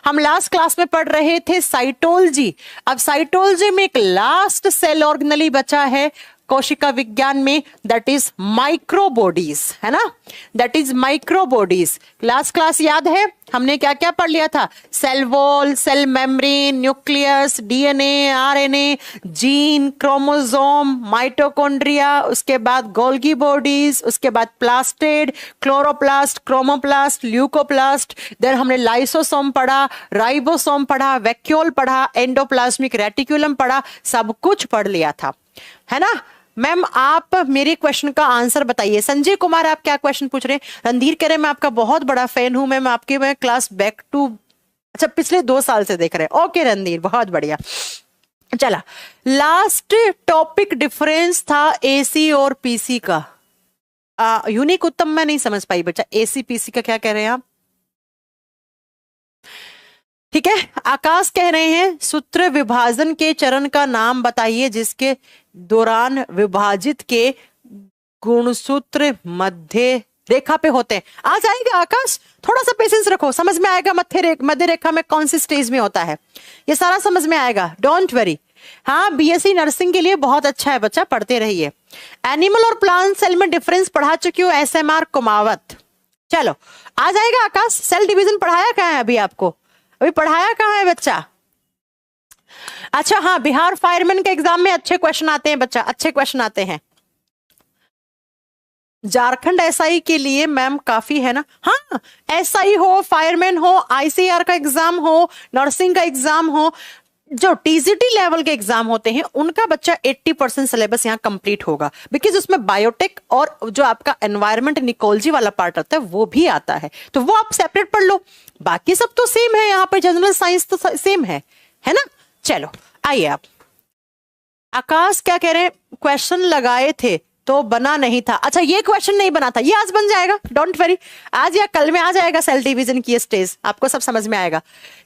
हम last class में पढ़ रहे थे साइटोलॉजी। अब साइटोलॉजी में एक लास्ट सेल ऑर्गेनली बचा है कोशिका विज्ञान में, दैट इज माइक्रोबॉडीज, है ना, that is microbodies. Last class याद है हमने क्या क्या पढ़ लिया था? Cell wall, cell membrane, nucleus, DNA, RNA, gene, chromosome, mitochondria, उसके बाद गोल्गी बॉडीज, उसके बाद plastid, chloroplast, chromoplast, leucoplast, then हमने लाइसोसोम पढ़ा, राइबोसोम पढ़ा, वैक्यूल पढ़ा, एंडोप्लाज्मिक रेटिकुलम पढ़ा, सब कुछ पढ़ लिया था, है ना। मैम आप मेरे क्वेश्चन का आंसर बताइए। संजय कुमार आप क्या क्वेश्चन पूछ रहे हैं? रणधीर कह रहे मैं आपका बहुत बड़ा फैन हूं, मैम आपके मैं क्लास बैक टू अच्छा पिछले 2 साल से देख रहे हैं। ओके रणधीर बहुत बढ़िया। चला लास्ट टॉपिक डिफरेंस था एसी और पीसी का। यूनिक उत्तम मैं नहीं समझ पाई बच्चा, एसी पीसी का क्या कह रहे हैं आप? ठीक है, आकाश कह रहे हैं सूत्र विभाजन के चरण का नाम बताइए जिसके दौरान विभाजित के गुणसूत्र मध्य रेखा पे होते हैं। आ जाएगा आकाश, थोड़ा सा पेशेंस रखो, समझ में आएगा मध्य रेखा में कौन सी स्टेज में होता है, ये सारा समझ में आएगा, डोंट वरी। हाँ बीएससी नर्सिंग के लिए बहुत अच्छा है बच्चा, पढ़ते रहिए। एनिमल और प्लांट सेल में डिफरेंस पढ़ा चुकी हूँ, SMR कुमावत। चलो आ जाएगा आकाश। सेल डिवीजन पढ़ाया कहाँ है अभी आपको? अभी पढ़ाया कहाँ है बच्चा? अच्छा हाँ, बिहार फायरमैन के एग्जाम में अच्छे क्वेश्चन आते हैं बच्चा, अच्छे क्वेश्चन आते हैं। झारखंड एसआई के लिए मैम काफी है ना। हाँ एसआई हो, फायरमैन हो, आईसीआर का एग्जाम हो, नर्सिंग का एग्जाम हो, जो टीजीटी लेवल के एग्जाम होते हैं उनका बच्चा 80% सिलेबस यहाँ कंप्लीट होगा, बिकॉज उसमें बायोटेक और जो आपका एनवायरमेंट निकोलॉजी वाला पार्ट होता है वो भी आता है, तो वो आप सेपरेट पढ़ लो। बाकी सब तो सेम है, यहाँ पे जनरल साइंस तो सेम है ना। चलो आइए आप। आकाश क्या कह रहे हैं? क्वेश्चन लगाए थे तो बना नहीं था। अच्छा ये क्वेश्चन नहीं बना था, ये आज बन जाएगा, डोंट वरी, आज या कल में आ जाएगा सेल डिवीजन की स्टेज, आपको सब समझ में आएगा।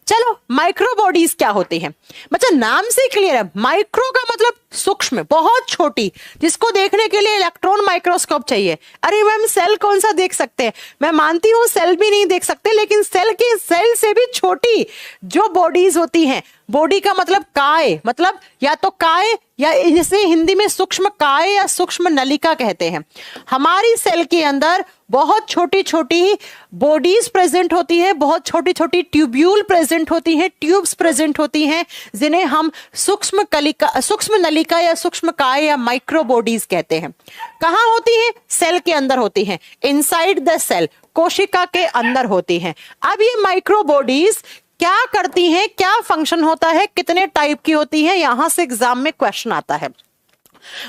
चलो माइक्रोबॉडीज क्या होती हैं बच्चा? नाम से क्लियर है, माइक्रो का मतलब सूक्ष्म, बहुत छोटी, जिसको देखने के लिए इलेक्ट्रॉन माइक्रोस्कोप चाहिए। अरे मैम सेल कौन सा देख सकते हैं? मैं मानती हूं सेल भी नहीं देख सकते, लेकिन सेल के सेल से भी छोटी जो बॉडीज होती हैं, बॉडी का मतलब काय, मतलब या तो काय या इसे हिंदी में सूक्ष्म काय या सूक्ष्म नलिका कहते हैं। हमारी सेल के अंदर बहुत छोटी छोटी बॉडीज प्रेजेंट होती है, बहुत छोटी छोटी ट्यूब्यूल प्रेजेंट होती हैं, ट्यूब्स प्रेजेंट होती हैं, जिन्हें हम सूक्ष्म नलिका या सूक्ष्म काय या माइक्रो बॉडीज कहते हैं। कहाँ होती है? सेल के अंदर होती हैं, इनसाइड द सेल, कोशिका के अंदर होती हैं। अब ये माइक्रो बॉडीज क्या करती हैं, क्या फंक्शन होता है, कितने टाइप की होती है, यहां से एग्जाम में क्वेश्चन आता है।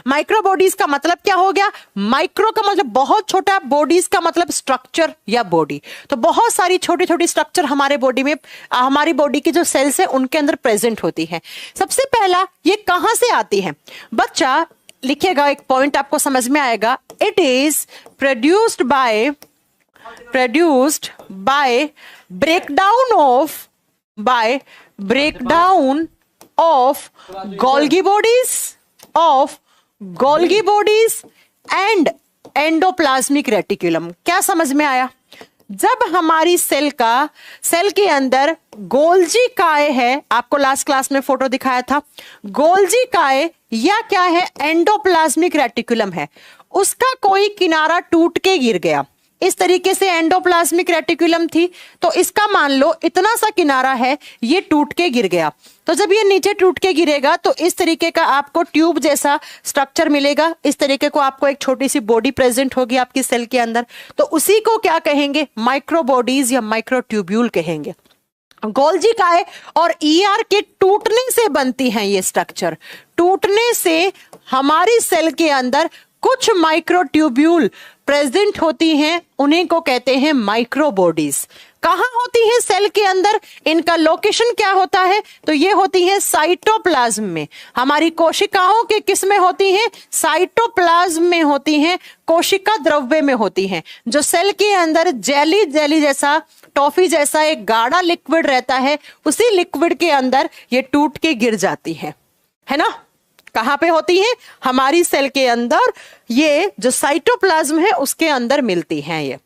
माइक्रोबॉडीज का मतलब क्या हो गया? माइक्रो का मतलब बहुत छोटा, बॉडीज का मतलब स्ट्रक्चर या बॉडी। तो बहुत सारी छोटी छोटी स्ट्रक्चर हमारे बॉडी में, हमारी बॉडी की जो सेल्स है उनके अंदर प्रेजेंट होती है। सबसे पहला ये कहां से आती है बच्चा? लिखिएगा, एक पॉइंट आपको समझ में आएगा। It is produced by breakdown of Golgi bodies and endoplasmic reticulum। क्या समझ में आया? जब हमारी सेल के अंदर गोल्जी काय है, आपको लास्ट क्लास में फोटो दिखाया था, गोल्जी काय या क्या है, एंडोप्लाज्मिक रेटिकुलम है, उसका कोई किनारा टूट के गिर गया। इस तरीके से एंडोप्लाज्मिक रेटिकुलम थी, तो इसका मान लो इतना सा किनारा है, ये टूट के गिर गया। तो जब ये नीचे टूट के गिरेगा तो इस तरीके का आपको ट्यूब जैसा स्ट्रक्चर मिलेगा, इस तरीके को आपको एक छोटी सी बॉडी प्रेजेंट होगी आपकी सेल के अंदर। तो उसी को क्या कहेंगे? माइक्रोबॉडीज या माइक्रोट्यूब्यूल कहेंगे। गोल्जी काय और ईआर के टूटने से बनती हैं ये स्ट्रक्चर। टूटने से हमारी सेल के अंदर कुछ माइक्रोट्यूब्यूल प्रेजेंट होती हैं, उन्हीं को कहते हैं माइक्रोबॉडीज। कहां होती है सेल के अंदर? इनका लोकेशन क्या होता है? तो ये होती है साइटोप्लाज्म में। हमारी कोशिकाओं के किस में होती हैं? साइटोप्लाज्म में होती हैं, कोशिका द्रव्य में होती हैं। जो सेल के अंदर जेली जैसा, टॉफी जैसा एक गाढ़ा लिक्विड रहता है, उसी लिक्विड के अंदर ये टूट के गिर जाती है ना। कहां पे होती है? हमारी सेल के अंदर, ये जो साइटोप्लाज्म है उसके अंदर मिलती हैं ये।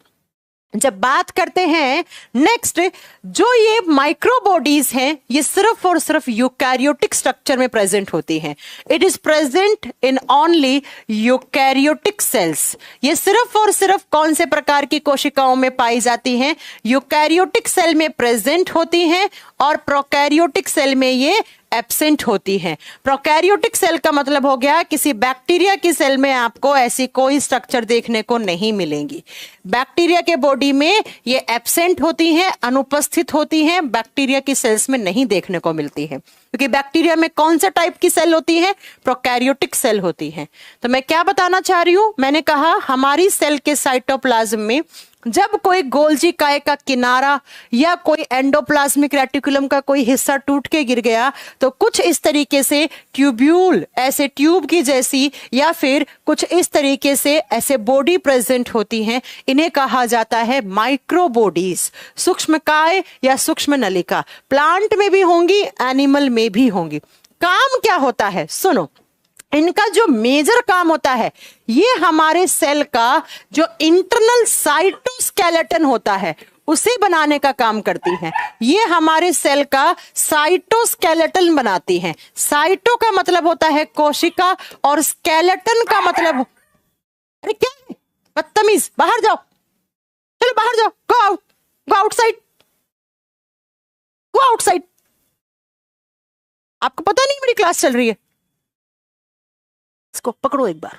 जब बात करते हैं नेक्स्ट, जो ये माइक्रोबॉडीज हैं ये सिर्फ और सिर्फ यूकैरियोटिक स्ट्रक्चर में प्रेजेंट होती हैं। It is present in only eukaryotic cells. ये सिर्फ और सिर्फ कौन से प्रकार की कोशिकाओं में पाई जाती हैं? यूकैरियोटिक सेल में प्रेजेंट होती हैं और प्रोकैरियोटिक सेल में ये एब्सेंट होती हैं। प्रोकैरियोटिक सेल का मतलब हो गया किसी बैक्टीरिया की सेल में आपको ऐसी कोई स्ट्रक्चर देखने को नहीं मिलेंगी। बैक्टीरिया के बॉडी में ये एब्सेंट होती हैं, अनुपस्थित होती हैं, बैक्टीरिया की सेल्स में नहीं देखने को मिलती है, क्योंकि बैक्टीरिया में कौन सा टाइप की सेल होती है? प्रोकैरियोटिक सेल होती है। तो मैं क्या बताना चाह रही हूं, मैंने कहा हमारी सेल के साइटोप्लाज्म में जब कोई गोल्जी काय का किनारा या कोई एंडोप्लाज्मिक रेटिकुलम का कोई हिस्सा टूट के गिर गया तो कुछ इस तरीके से ट्यूब्यूल, ऐसे ट्यूब की जैसी, या फिर कुछ इस तरीके से ऐसे बॉडी प्रेजेंट होती हैं। इन्हें कहा जाता है माइक्रोबॉडीज, सूक्ष्मकाय या सूक्ष्म नलिका। प्लांट में भी होंगी, एनिमल में भी होंगी। काम क्या होता है सुनो, इनका जो मेजर काम होता है ये हमारे सेल का जो इंटरनल साइटोस्केलेटन होता है उसे बनाने का काम करती हैं। ये हमारे सेल का साइटोस्केलेटन बनाती हैं। साइटो का मतलब होता है कोशिका और स्केलेटन का मतलब, अरे क्या है बदतमीज, बाहर जाओ, चलो बाहर जाओ, go out, go outside, go outside. आपको पता नहीं मेरी क्लास चल रही है? इसको पकड़ो एक बार।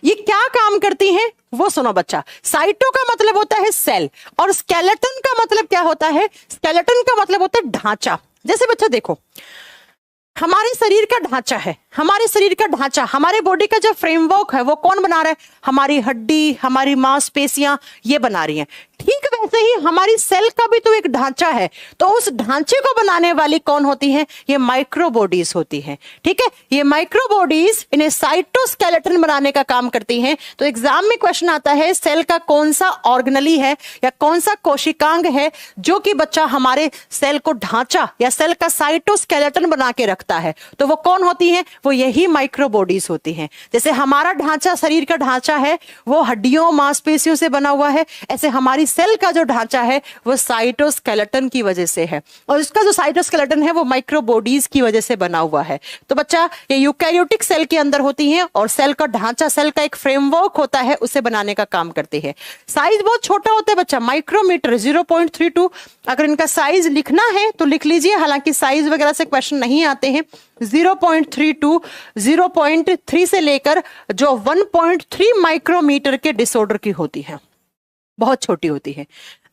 ये क्या काम करती हैं वो सुनो बच्चा। साइटो का मतलब होता है सेल और स्केलेटन का मतलब क्या होता है? स्केलेटन का मतलब होता है ढांचा। जैसे बच्चा देखो, हमारे शरीर का ढांचा है, हमारे शरीर का ढांचा, हमारे बॉडी का जो फ्रेमवर्क है वो कौन बना रहा है? हमारी हड्डी, हमारी मांसपेशियां ये बना रही हैं। ठीक वैसे ही हमारी सेल का भी तो एक ढांचा है, तो उस ढांचे को बनाने वाली कौन होती है? ये माइक्रोबॉडीज होती हैं। ठीक है, ये माइक्रोबॉडीज इन्हें साइटोस्केलेटन बनाने का काम करती हैं। तो एग्जाम में क्वेश्चन आता है सेल का कौन सा ऑर्गेनली है या कौन सा कोशिकांग है जो कि बच्चा हमारे सेल को ढांचा या सेल का साइटोस्केलेटन बना के रखता है, तो वो कौन होती है? वो यही माइक्रोबॉडीज होती हैं। जैसे हमारा ढांचा, शरीर का ढांचा है वो हड्डियों मांसपेशियों से बना हुआ है, ऐसे हमारी सेल का जो ढांचा है वो साइटोस्केलेटन की वजह से है, और इसका जो साइटोस्केलेटन है वो माइक्रोबॉडीज की वजह से बना हुआ है। तो बच्चा ये यूकैरियोटिक सेल के अंदर होती हैं और सेल का ढांचा, सेल का एक फ्रेमवर्क होता है, उसे बनाने का काम करती है। साइज बहुत छोटा होता है बच्चा, माइक्रोमीटर 0.32। अगर इनका साइज लिखना है तो लिख लीजिए, हालांकि साइज वगैरह से क्वेश्चन नहीं आते हैं। 0.32, 0.3 से लेकर जो 1.3 माइक्रोमीटर के डिसऑर्डर की होती है, बहुत छोटी होती है।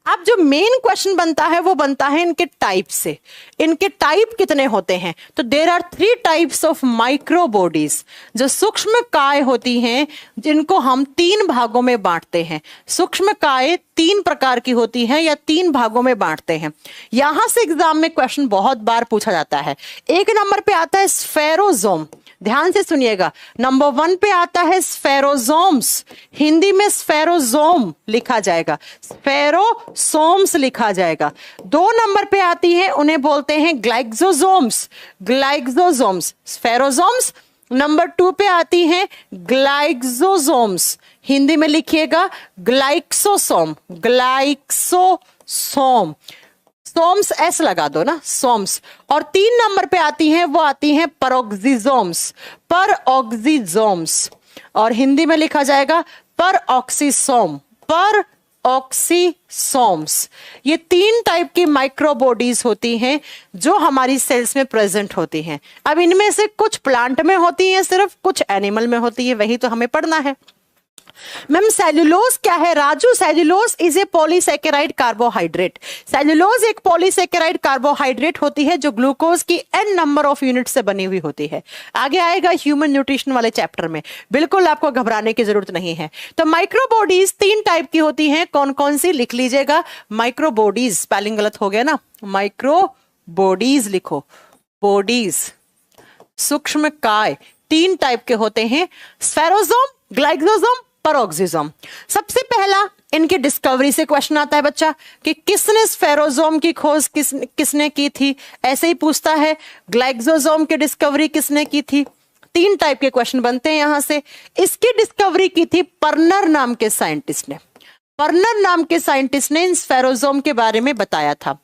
अब जो मेन क्वेश्चन बनता है वो बनता है इनके टाइप से। इनके टाइप कितने होते हैं? तो there are 3 types of microbodies. जो सूक्ष्म काय होती हैं जिनको हम 3 भागों में बांटते हैं। सूक्ष्म काय 3 प्रकार की होती हैं या 3 भागों में बांटते हैं। यहां से एग्जाम में क्वेश्चन बहुत बार पूछा जाता है। 1 नंबर पे आता है स्फेरोजोम, ध्यान से सुनिएगा। नंबर 1 पे आता है स्फेरोजोम्स, हिंदी में स्फेरोजोम लिखा जाएगा, स्फेरोसोम्स लिखा जाएगा। 2 नंबर पे आती है, उन्हें बोलते हैं ग्लाइक्सोजोम्स, ग्लाइक्सोजोम्स, स्फेरोजोम्स। नंबर 2 पे आती हैं ग्लाइक्सोजोम्स, हिंदी में लिखिएगा ग्लाइक्सोसोम, ग्लाइक्सोसोम, सोम्स एस लगा दो ना, सोम्स। और 3 नंबर पे आती हैं, वो आती हैं परऑक्सीजोम्स, परऑक्सीजोम्स, और हिंदी में लिखा जाएगा परऑक्सीसोम, परऑक्सीसोम्स। ये 3 टाइप की माइक्रोबॉडीज होती हैं जो हमारी सेल्स में प्रेजेंट होती हैं। अब इनमें से कुछ प्लांट में होती हैं, सिर्फ कुछ एनिमल में होती है, वही तो हमें पढ़ना है। मैम सेल्यूलोज क्या है? Raju, cellulose is a polysaccharide carbohydrate. Cellulose एक पॉलीसेकेराइड कार्बोहाइड्रेट होती है जो ग्लूकोज की n नंबर ऑफ यूनिट से बनी हुई होती है। आगे आएगा ह्यूमन न्यूट्रिशन वाले चैप्टर में, बिल्कुल आपको घबराने की जरूरत नहीं है। तो माइक्रोबॉडीज 3 टाइप की होती हैं, कौन कौन सी लिख लीजिएगा। माइक्रोबॉडीज, स्पेलिंग गलत हो गया ना, माइक्रोबॉडीज लिखो, बॉडीज, सूक्ष्म काय 3 टाइप के होते हैं, स्फेरोजोम, ग्लाइक्सोजोम, परऑक्सीजोम। सबसे पहला इनकी डिस्कवरी से क्वेश्चन आता है बच्चा कि किसने स्फेरोजोम की खोज किसने की थी, ऐसे ही पूछता है ग्लाइक्सोजोम की डिस्कवरी किसने की थी। 3 टाइप के क्वेश्चन बनते हैं यहां से। इसकी डिस्कवरी की थी पर्नर नाम के साइंटिस्ट ने। पर्नर नाम के साइंटिस्ट ने इन स्फेरोजोम के बारे में बताया था।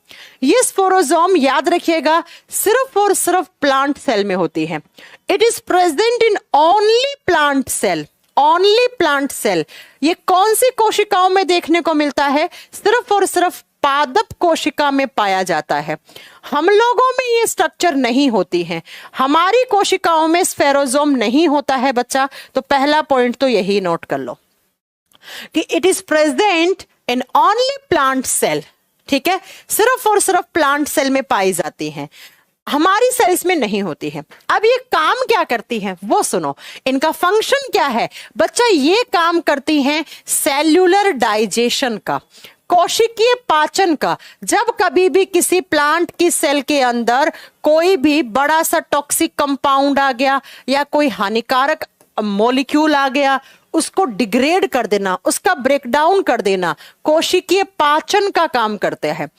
ये स्फेरोजोम याद रखिएगा सिर्फ और सिर्फ प्लांट सेल में होती है। It is present in only plant cell, only plant cell. ये कौन सी कोशिकाओं में देखने को मिलता है? सिर्फ और सिर्फ पादप कोशिका में पाया जाता है। हम लोगों में ये स्ट्रक्चर नहीं होती है, हमारी कोशिकाओं में स्फेरोजोम नहीं होता है बच्चा। तो पहला पॉइंट तो यही नोट कर लो कि it is present in only plant cell. ठीक है, सिर्फ और सिर्फ प्लांट सेल में पाई जाती हैं, हमारी सेल्स में नहीं होती है। अब ये काम क्या करती हैं वो सुनो, इनका फंक्शन क्या है बच्चा? ये काम करती हैं सेल्यूलर डाइजेशन का, कोशिकीय पाचन का। जब कभी भी किसी प्लांट की सेल के अंदर कोई भी बड़ा सा टॉक्सिक कंपाउंड आ गया या कोई हानिकारक मॉलिक्यूल आ गया, उसको डिग्रेड कर देना, उसका ब्रेकडाउन कर देना, कोशिकीय पाचन का काम करते हैं।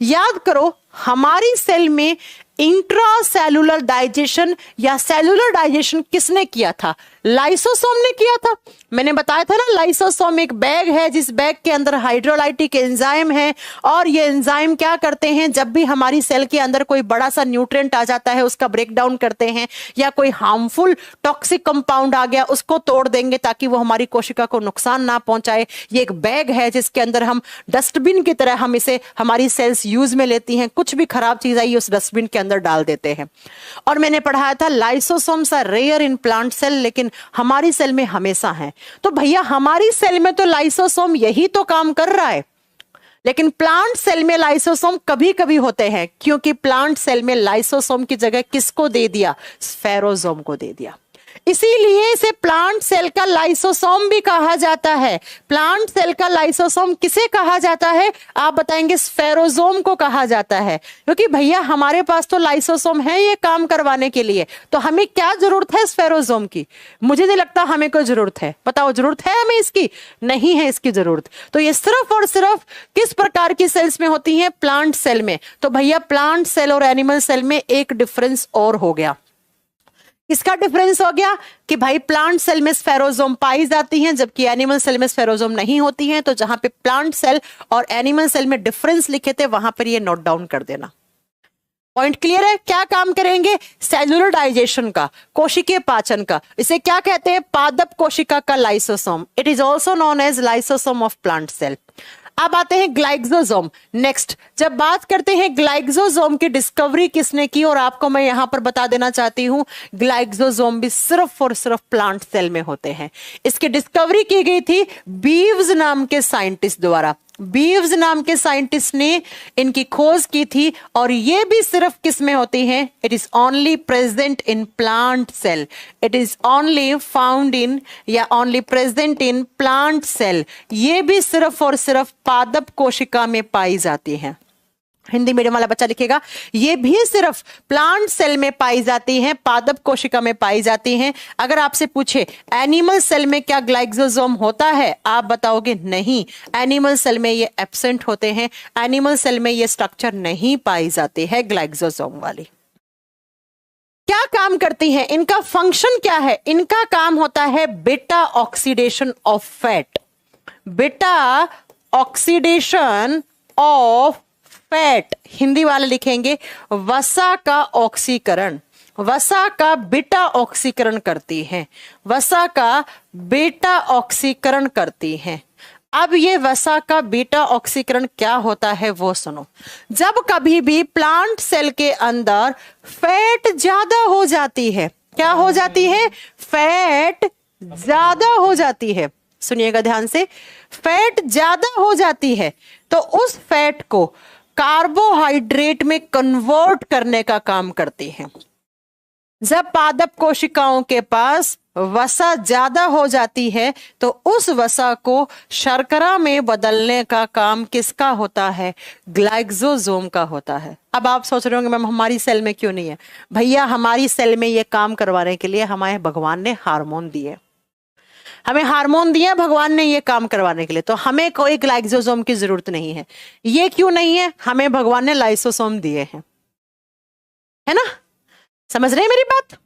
याद करो हमारी सेल में इंट्रासेलुलर डाइजेशन या सेलुलर डाइजेशन किसने किया था? लाइसोसोम ने किया था। मैंने बताया था ना, लाइसोसोम एक बैग है जिस बैग के अंदर हाइड्रोलाइटिक एंजाइम है, और ये एंजाइम क्या करते हैं, जब भी हमारी सेल के अंदर कोई बड़ा सा न्यूट्रिएंट आ जाता है उसका ब्रेकडाउन करते हैं, या कोई हार्मफुल टॉक्सिक कंपाउंड आ गया उसको तोड़ देंगे ताकि वो हमारी कोशिका को नुकसान ना पहुंचाए। ये एक बैग है जिसके अंदर हम डस्टबिन की तरह हम इसे हमारी सेल्स यूज में लेती हैं, कुछ भी खराब चीज आई उस डस्टबिन के अंदर डाल देते हैं। और मैंने पढ़ाया था lysosomes are rare in plant cell, लेकिन हमारी सेल में हमेशा है। तो भैया हमारी सेल में तो लाइसोसोम यही तो काम कर रहा है, लेकिन प्लांट सेल में लाइसोसोम कभी कभी होते हैं, क्योंकि प्लांट सेल में लाइसोसोम की जगह किसको दे दिया? स्फेरोजोम को दे दिया। इसीलिए इसे प्लांट सेल का लाइसोसोम भी कहा जाता है। प्लांट सेल का लाइसोसोम किसे कहा जाता है? आप बताएंगे स्फेरोजोम को कहा जाता है, क्योंकि भैया हमारे पास तो लाइसोसोम है ये काम करवाने के लिए, तो हमें क्या जरूरत है स्फेरोजोम की? मुझे नहीं लगता हमें कोई जरूरत है। बताओ जरूरत है हमें इसकी? नहीं है इसकी जरूरत। तो ये सिर्फ और सिर्फ किस प्रकार की सेल्स में होती है? प्लांट सेल में। तो भैया प्लांट सेल और एनिमल सेल में एक डिफरेंस और हो गया। इसका डिफरेंस हो गया कि भाई प्लांट सेल में स्फेरोजोम पाई जाती हैं जबकि एनिमल सेल में स्फेरोजोम नहीं होती हैं। तो जहां पे प्लांट सेल और एनिमल सेल में डिफरेंस लिखे थे वहां पर ये नोट डाउन कर देना। पॉइंट क्लियर है? क्या काम करेंगे? सेलुलर डाइजेशन का, कोशिकीय पाचन का। इसे क्या कहते हैं? पादप कोशिका का lysosome. It is also known as lysosome of plant cell. अब आते हैं ग्लाइक्सोसोम। नेक्स्ट, जब बात करते हैं ग्लाइक्सोसोम की डिस्कवरी किसने की, और आपको मैं यहां पर बता देना चाहती हूं ग्लाइक्सोसोम भी सिर्फ और सिर्फ प्लांट सेल में होते हैं। इसकी डिस्कवरी की गई थी बीव्स नाम के साइंटिस्ट द्वारा। बीव्स नाम के साइंटिस्ट ने इनकी खोज की थी, और ये भी सिर्फ किस में होती हैं? It is only present in plant cell. It is only found in या only present in plant cell. ये भी सिर्फ और सिर्फ पादप कोशिका में पाई जाती हैं। हिंदी मीडियम वाला बच्चा लिखेगा, ये भी सिर्फ प्लांट सेल में पाई जाती हैं, पादप कोशिका में पाई जाती हैं। अगर आपसे पूछे एनिमल सेल में क्या ग्लाइक्सोसोम होता है, आप बताओगे नहीं, एनिमल सेल में ये एब्सेंट होते हैं। एनिमल सेल में ये स्ट्रक्चर नहीं पाई जाती है ग्लाइक्सोसोम वाली। क्या काम करती हैं? इनका फंक्शन क्या है? इनका काम होता है beta oxidation of fat. Beta oxidation of fat, Hindi वाले लिखेंगे वसा का ऑक्सीकरण। वसा का बीटा ऑक्सीकरण करती है, वसा का बीटा ऑक्सीकरण करती है। अब ये वसा का बीटा ऑक्सीकरण क्या होता है वो सुनो। जब कभी भी प्लांट सेल के अंदर फैट ज्यादा हो जाती है, क्या हो जाती है? फैट ज्यादा हो जाती है। सुनिएगा ध्यान से, फैट ज्यादा हो जाती है तो उस फैट को कार्बोहाइड्रेट में कन्वर्ट करने का काम करती हैं। जब पादप कोशिकाओं के पास वसा ज्यादा हो जाती है तो उस वसा को शर्करा में बदलने का काम किसका होता है? ग्लाइक्सोसोम का होता है। अब आप सोच रहे होंगे मैम हमारी सेल में क्यों नहीं है? भैया हमारी सेल में यह काम करवाने के लिए हमारे भगवान ने हार्मोन दिए, हमें हार्मोन दिया भगवान ने ये काम करवाने के लिए, तो हमें कोई ग्लाइक्सोसोम की जरूरत नहीं है। ये क्यों नहीं है? हमें भगवान ने लाइसोसोम दिए हैं, है ना? समझ रहे हैं मेरी बात?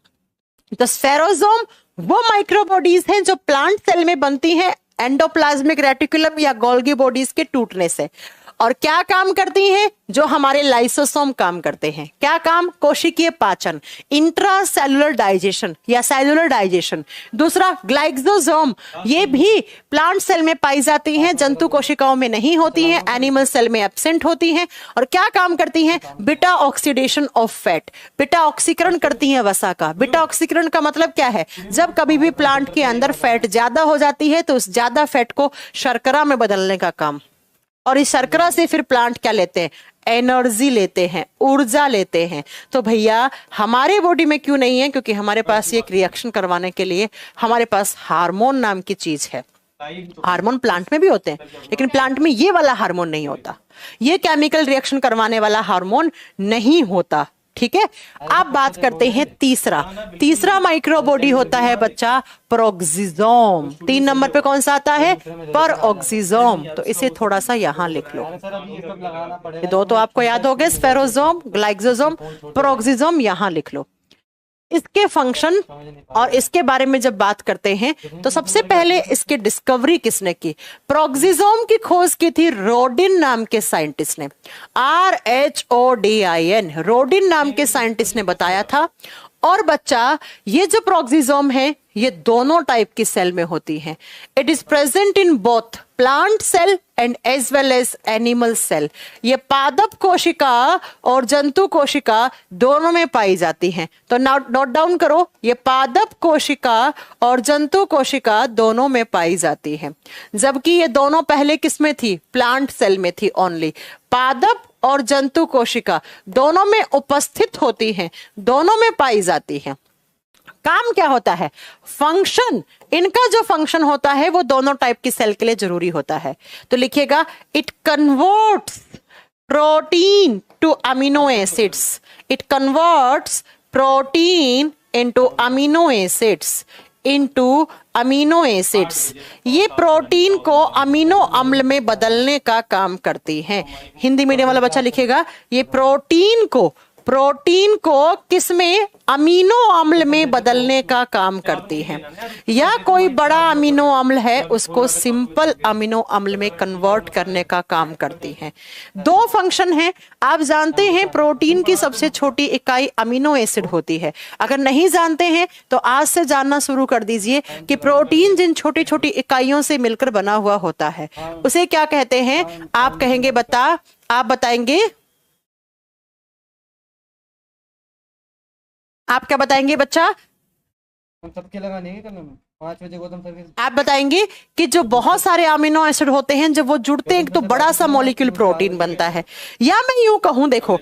तो स्फेरोसोम वो माइक्रोबॉडीज हैं जो प्लांट सेल में बनती हैं एंडोप्लाज्मिक रेटिकुलम या गोल्गी बॉडीज के टूटने से। और क्या काम करती हैं? जो हमारे लाइसोसोम काम करते हैं। क्या काम? कोशिकीय पाचन, इंट्रा सेलुलर डाइजेशन या सेलुलर डाइजेशन। दूसरा ग्लाइकोसोम, ये भी प्लांट सेल में पाई जाती हैं, जंतु कोशिकाओं में नहीं होती हैं, एनिमल सेल में एब्सेंट होती हैं। और क्या काम करती हैं? Beta oxidation of fat, beta ऑक्सीकरण करती हैं वसा का। बीटा ऑक्सीकरण का मतलब क्या है? जब कभी भी प्लांट के अंदर फैट ज्यादा हो जाती है तो उस ज्यादा फैट को शर्करा में बदलने का काम। और इस शर्करा से फिर प्लांट क्या लेते हैं? एनर्जी लेते हैं, ऊर्जा लेते हैं। तो भैया हमारे बॉडी में क्यों नहीं है? क्योंकि हमारे पास ये एक रिएक्शन करवाने के लिए हमारे पास हार्मोन नाम की चीज है। हार्मोन प्लांट में भी होते हैं, लेकिन प्लांट में ये वाला हार्मोन नहीं होता, ये केमिकल रिएक्शन करवाने वाला हार्मोन नहीं होता। ठीक है, अब बात करते हैं तीसरा माइक्रोबॉडी होता है बच्चा प्रोक्सिजोम। 3 नंबर पे कौन सा आता है? परऑक्सिजोम। तो इसे थोड़ा सा यहां लिख लो, ये दो तो आपको याद हो गए, स्फेरोसोम, ग्लाइकोसोम, परऑक्सिजोम, यहां लिख लो। इसके फंक्शन और इसके बारे में जब बात करते हैं तो सबसे पहले इसकी डिस्कवरी किसने की? प्रोक्सिजोम की खोज की थी रोडिन नाम के साइंटिस्ट ने। RHODIN, रोडिन नाम के साइंटिस्ट ने बताया था। और बच्चा ये जो प्रोक्सिजोम है ये दोनों टाइप की सेल में होती हैं। It is present in both plant cell and as well as animal cell. ये पादप कोशिका और जंतु कोशिका दोनों में पाई जाती हैं। तो नोट डाउन करो, ये पादप कोशिका और जंतु कोशिका दोनों में पाई जाती हैं। जबकि ये दोनों पहले किस में थी? प्लांट सेल में थी ओनली। पादप और जंतु कोशिका दोनों में उपस्थित होती हैं, दोनों में पाई जाती हैं। काम क्या होता है? फंक्शन, इनका जो फंक्शन होता है वो दोनों टाइप की सेल के लिए जरूरी होता है। तो लिखिएगा, it converts protein to amino acids. It converts protein into amino acids, into amino acids. ये प्रोटीन को अमीनो अम्ल में बदलने का काम करती हैं। हिंदी मीडियम वाला बच्चा लिखेगा, ये प्रोटीन को किसमें? अमीनो अम्ल में बदलने का काम करती हैं। या कोई बड़ा अमीनो अम्ल है उसको सिंपल अमीनो अम्ल में कन्वर्ट करने का काम करती हैं। 2 फंक्शन हैं। आप जानते हैं प्रोटीन की सबसे छोटी इकाई अमीनो एसिड होती है। अगर नहीं जानते हैं तो आज से जानना शुरू कर दीजिए कि प्रोटीन जिन छोटी छोटी इकाइयों से मिलकर बना हुआ होता है उसे क्या कहते हैं? आप कहेंगे आप बताएंगे, आप क्या बताएंगे बच्चा? सबके लगाने 5 बजे गौतम सर। आप बताएंगे कि जो बहुत सारे अमीनो एसिड होते हैं जब वो जुड़ते हैं तो बड़ा सा मॉलिक्यूल प्रोटीन बनता है। या मैं यूं कहूं, देखो,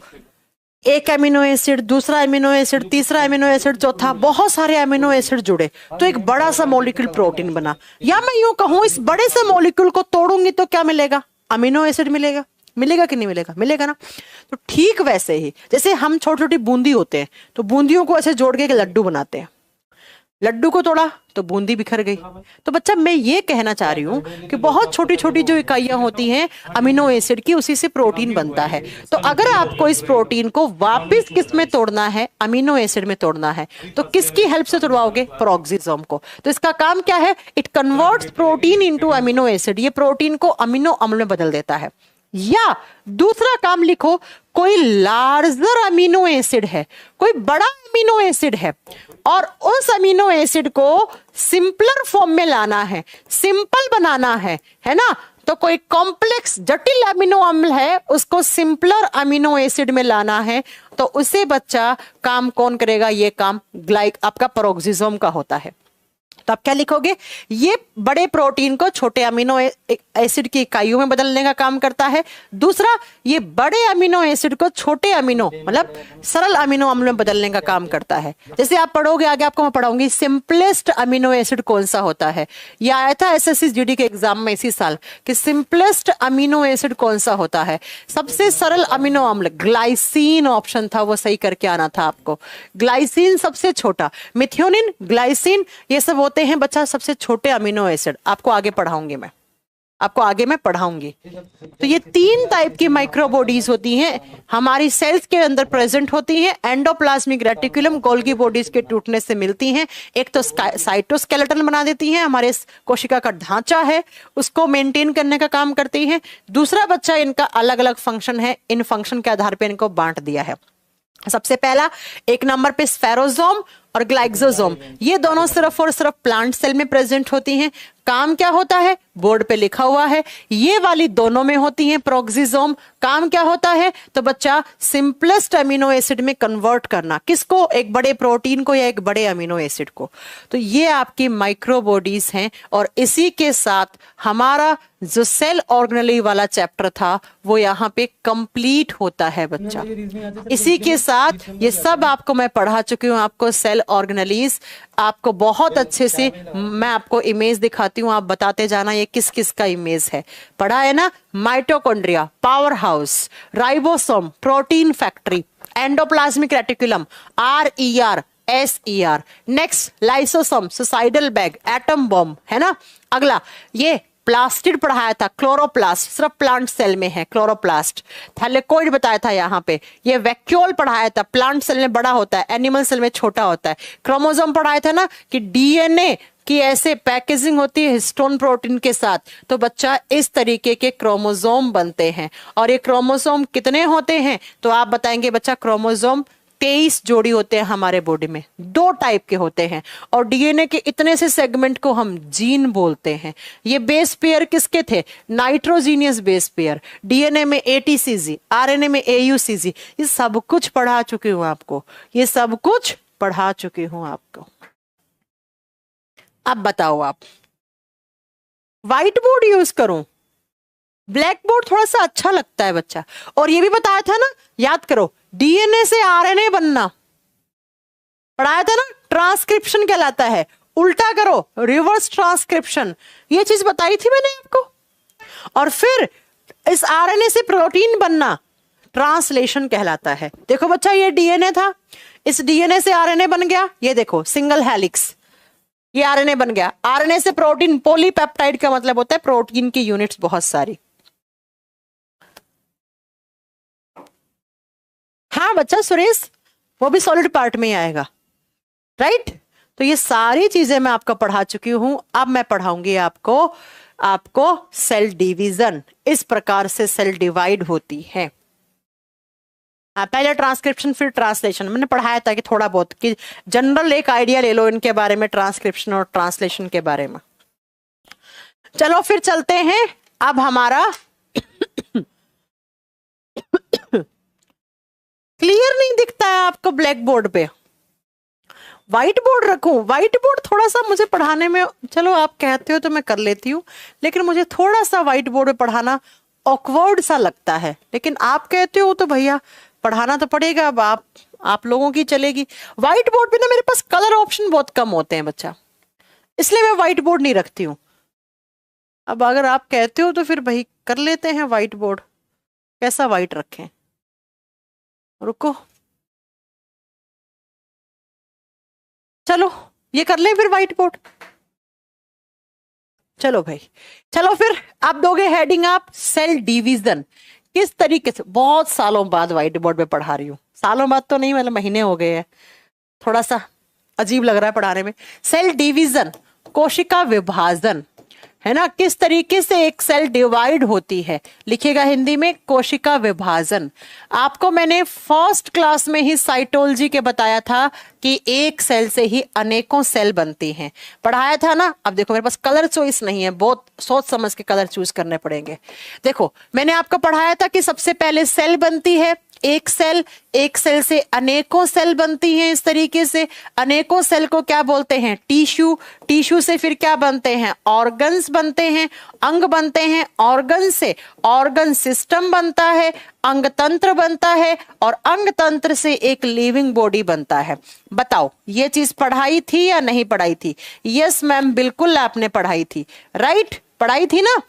एक अमीनो एसिड, दूसरा अमीनो एसिड, तीसरा अमीनो एसिड, चौथा, बहुत सारे अमीनो एसिड जुड़े तो एक बड़ा सा मॉलिक्यूल प्रोटीन बना। या मैं यूं कहूं, इस बड़े से मॉलिक्यूल को तोड़ूंगी तो क्या मिलेगा? अमीनो एसिड मिलेगा। मिलेगा कि नहीं मिलेगा? मिलेगा ना। तो ठीक वैसे ही जैसे हम छोटी छोटी बूंदी होते हैं तो बूंदियों को ऐसे जोड़ के एक लड्डू बनाते हैं। लड्डू को तोड़ा तो बूंदी बिखर गई। तो बच्चा मैं ये कहना चाह रही हूँ कि बहुत छोटी छोटी जो इकाइयां होती हैं अमीनो एसिड की, उसी से प्रोटीन बनता है। तो अगर आपको इस प्रोटीन को वापस किस में तोड़ना है? अमीनो एसिड में तोड़ना है। तो किसकी हेल्प से तोड़वाओगे? प्रोक्सिजोम को। तो इसका काम क्या है? It converts protein into amino acid. ये प्रोटीन को अमीनो अम्ल में बदल देता है। या दूसरा काम लिखो, कोई लार्जर अमीनो एसिड है, कोई बड़ा अमीनो एसिड है और उस अमीनो एसिड को सिंपलर फॉर्म में लाना है, सिंपल बनाना है ना। तो कोई कॉम्प्लेक्स जटिल अमीनो अम्ल है उसको सिंपलर अमीनो एसिड में लाना है, तो उसे बच्चा काम कौन करेगा? ये काम आपका प्रोक्सिजोम का होता है। तो आप क्या लिखोगे? ये बड़े प्रोटीन को छोटे अमीनो एसिड की इकाइयों में बदलने का काम करता है। दूसरा, ये बड़े अमीनो एसिड को छोटे अमीनो मतलब सरल अमीनो अम्ल में बदलने का काम करता है। जैसे आप पढ़ोगे आगे, आपको मैं पढ़ाऊंगी सिंपलेस्ट अमीनो एसिड कौन सा होता है। यह आया था एसएससी जीडी के एग्जाम में इसी साल कि सिंपलेस्ट अमीनो एसिड कौन सा होता है। सबसे सरल अमीनो अम्ल ग्लाइसिन ऑप्शन था, वो सही करके आना था आपको। ग्लाइसिन सबसे छोटा, मिथियोनिन, ग्लाइसिन, ये सब होते हैं बच्चा सबसे छोटे अमीनो एसिड। आपको आगे पढ़ाऊंगी मैं। आपको आगे मैं पढ़ाऊंगी। तो ये 3 टाइप की माइक्रोबॉडीज होती हैं, हमारी सेल्स के अंदर प्रेजेंट होती हैं। एंडोप्लाज्मिक रेटिकुलम गोल्गी बॉडीज के टूटने से मिलती हैं। एक तो साइटोस्केलेटन बना देती हैं, हमारे कोशिका का ढांचा है उसको मेंटेन करने का काम करती हैं। दूसरा बच्चा, इनका अलग अलग फंक्शन है, इन फंक्शन के आधार पर इनको बांट दिया है। सबसे पहला 1 नंबर पे स्फेरोसोम और ग्लाइक्सोसोम, ये दोनों सिर्फ और सिर्फ प्लांट सेल में प्रेजेंट होती हैं। काम क्या होता है, बोर्ड पे लिखा हुआ है। ये वाली दोनों में होती हैं प्रोक्सिसोम। काम क्या होता है, तो बच्चा सिंपलेस्ट अमीनो एसिड में कन्वर्ट करना, किसको, एक बड़े प्रोटीन को या एक बड़े अमीनो एसिड को। तो ये आपकी माइक्रोबॉडीज हैं। और इसी के साथ हमारा जो सेल ऑर्गेनेली वाला चैप्टर था वो यहाँ पे कंप्लीट होता है बच्चा। इसी के साथ ये सब आपको मैं पढ़ा चुकी हूँ। आपको सेल ऑर्गेनेलीज आपको बहुत अच्छे से, मैं आपको इमेज दिखाती हूँ, आप बताते जाना ये किस किस का इमेज है। पढ़ा है ना, mitochondria power house, ribosome protein factory, endoplasmic reticulum RER SER, next lysosome suicidal bag, atom bomb, है ना। अगला ये प्लास्टिड पढ़ाया था, क्लोरोप्लास्ट सिर्फ प्लांट सेल में है, क्लोरोप्लास्ट। थैलेकोइड बताया था यहाँ पे। ये वैक्यूल पढ़ाया था, प्लांट सेल में बड़ा होता है, एनिमल सेल में छोटा होता है। क्रोमोसोम पढ़ाया था ना कि DNA की ऐसे पैकेजिंग होती है हिस्टोन प्रोटीन के साथ। तो बच्चा इस तरीके के क्रोमोसोम बनते हैं। और ये क्रोमोसोम कितने होते हैं, तो आप बताएंगे बच्चा क्रोमोसोम 23 जोड़ी होते हैं हमारे बॉडी में, 2 टाइप के होते हैं। और DNA के इतने से सेगमेंट को हम जीन बोलते हैं। ये बेस पेयर किसके थे, नाइट्रोजीनियस बेस पेयर। DNA में ATCG, RNA में AUCG, ये सब कुछ पढ़ा चुकी हूं आपको, ये सब कुछ पढ़ा चुकी हूं आपको। अब बताओ आप व्हाइट बोर्ड यूज करूं, ब्लैक बोर्ड थोड़ा सा अच्छा लगता है बच्चा। और ये भी बताया था ना, याद करो, DNA से RNA बनना पढ़ाया था ना, ट्रांसक्रिप्शन कहलाता है। उल्टा करो, रिवर्स ट्रांसक्रिप्शन, ये चीज बताई थी मैंने आपको। और फिर इस RNA से प्रोटीन बनना ट्रांसलेशन कहलाता है। देखो बच्चा, ये DNA था, इस DNA से RNA बन गया, ये देखो सिंगल हेलिक्स, ये RNA बन गया। RNA से प्रोटीन, पॉलीपेप्टाइड का मतलब होता है प्रोटीन की यूनिट्स बहुत सारी। हाँ बच्चा सुरेश, वो भी सॉलिड पार्ट में ही आएगा, राइट। तो ये सारी चीजें मैं आपको पढ़ा चुकी हूं। अब मैं पढ़ाऊंगी आपको सेल डिवीजन, इस प्रकार से सेल डिवाइड होती है। पहले ट्रांसक्रिप्शन फिर ट्रांसलेशन मैंने पढ़ाया था कि थोड़ा बहुत, कि जनरल एक आइडिया ले लो इनके बारे में, ट्रांसक्रिप्शन और ट्रांसलेशन के बारे में। चलो फिर चलते हैं। अब हमारा क्लियर नहीं दिखता है आपको ब्लैक बोर्ड पे, व्हाइट बोर्ड रखूं। व्हाइट बोर्ड थोड़ा सा मुझे पढ़ाने में, चलो आप कहते हो तो मैं कर लेती हूँ, लेकिन मुझे थोड़ा सा व्हाइट बोर्ड पे पढ़ाना ऑकवर्ड सा लगता है। लेकिन आप कहते हो तो भैया पढ़ाना तो पड़ेगा। अब आप लोगों की चलेगी। व्हाइट बोर्ड पे ना मेरे पास कलर ऑप्शन बहुत कम होते हैं बच्चा, इसलिए मैं व्हाइट बोर्ड नहीं रखती हूँ। अब अगर आप कहते हो तो फिर भाई कर लेते हैं व्हाइट बोर्ड। कैसा व्हाइट रखें, रुको, चलो ये कर लें फिर व्हाइट बोर्ड। चलो भाई, चलो फिर आप दोगे हेडिंग आप सेल डिवीजन। किस तरीके से, बहुत सालों बाद व्हाइट बोर्ड पे पढ़ा रही हूँ, सालों बाद तो नहीं, मतलब महीने हो गए हैं, थोड़ा सा अजीब लग रहा है पढ़ाने में। सेल डिवीजन, कोशिका विभाजन, है ना, किस तरीके से एक सेल डिवाइड होती है, लिखिएगा हिंदी में कोशिका विभाजन। आपको मैंने फर्स्ट क्लास में ही साइटोलॉजी के बताया था कि एक सेल से ही अनेकों सेल बनती हैं, पढ़ाया था ना। अब देखो मेरे पास कलर चॉइस नहीं है, बहुत सोच समझ के कलर चूज करने पड़ेंगे। देखो मैंने आपको पढ़ाया था कि सबसे पहले सेल बनती है, एक सेल से अनेकों सेल बनती हैं। इस तरीके से अनेकों सेल को क्या बोलते हैं, टिश्यू से फिर क्या बनते हैं, ऑर्गन्स बनते हैं, अंग बनते हैं, ऑर्गन से ऑर्गन सिस्टम बनता है, अंग तंत्र बनता है, और अंग तंत्र से एक लिविंग बॉडी बनता है। बताओ ये चीज पढ़ाई थी या नहीं पढ़ाई थी? यस मैम, बिल्कुल आपने पढ़ाई थी, राइट, पढ़ाई थी ना।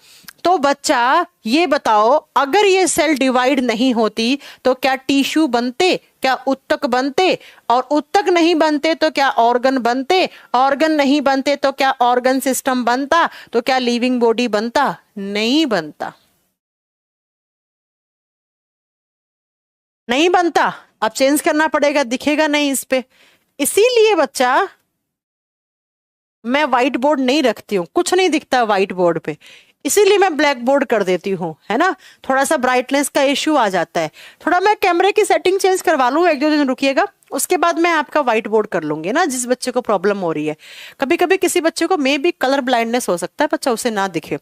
तो बच्चा ये बताओ, अगर ये सेल डिवाइड नहीं होती तो क्या टिश्यू बनता बनते, क्या उत्तक बनते, और उत्तक नहीं बनते तो क्या ऑर्गन बनते, ऑर्गन नहीं बनते तो क्या ऑर्गन सिस्टम बनता, तो क्या लिविंग बॉडी बनता, नहीं बनता, नहीं बनता। अब चेंज करना पड़ेगा, दिखेगा नहीं इस पे। इसीलिए बच्चा मैं व्हाइट बोर्ड नहीं रखती हूँ, कुछ नहीं दिखता व्हाइट बोर्ड पे, इसीलिए मैं ब्लैक बोर्ड कर देती हूँ, है ना। थोड़ा सा ब्राइटनेस का इश्यू आ जाता है, थोड़ा मैं कैमरे की सेटिंग चेंज करवा लूँ, 1-2 दिन रुकिएगा, उसके बाद मैं आपका व्हाइट बोर्ड कर लूंगी ना, जिस बच्चे को प्रॉब्लम हो रही है। कभी कभी किसी बच्चे को मे भी कलर ब्लाइंडनेस हो सकता है, बच्चा उसे ना दिखे,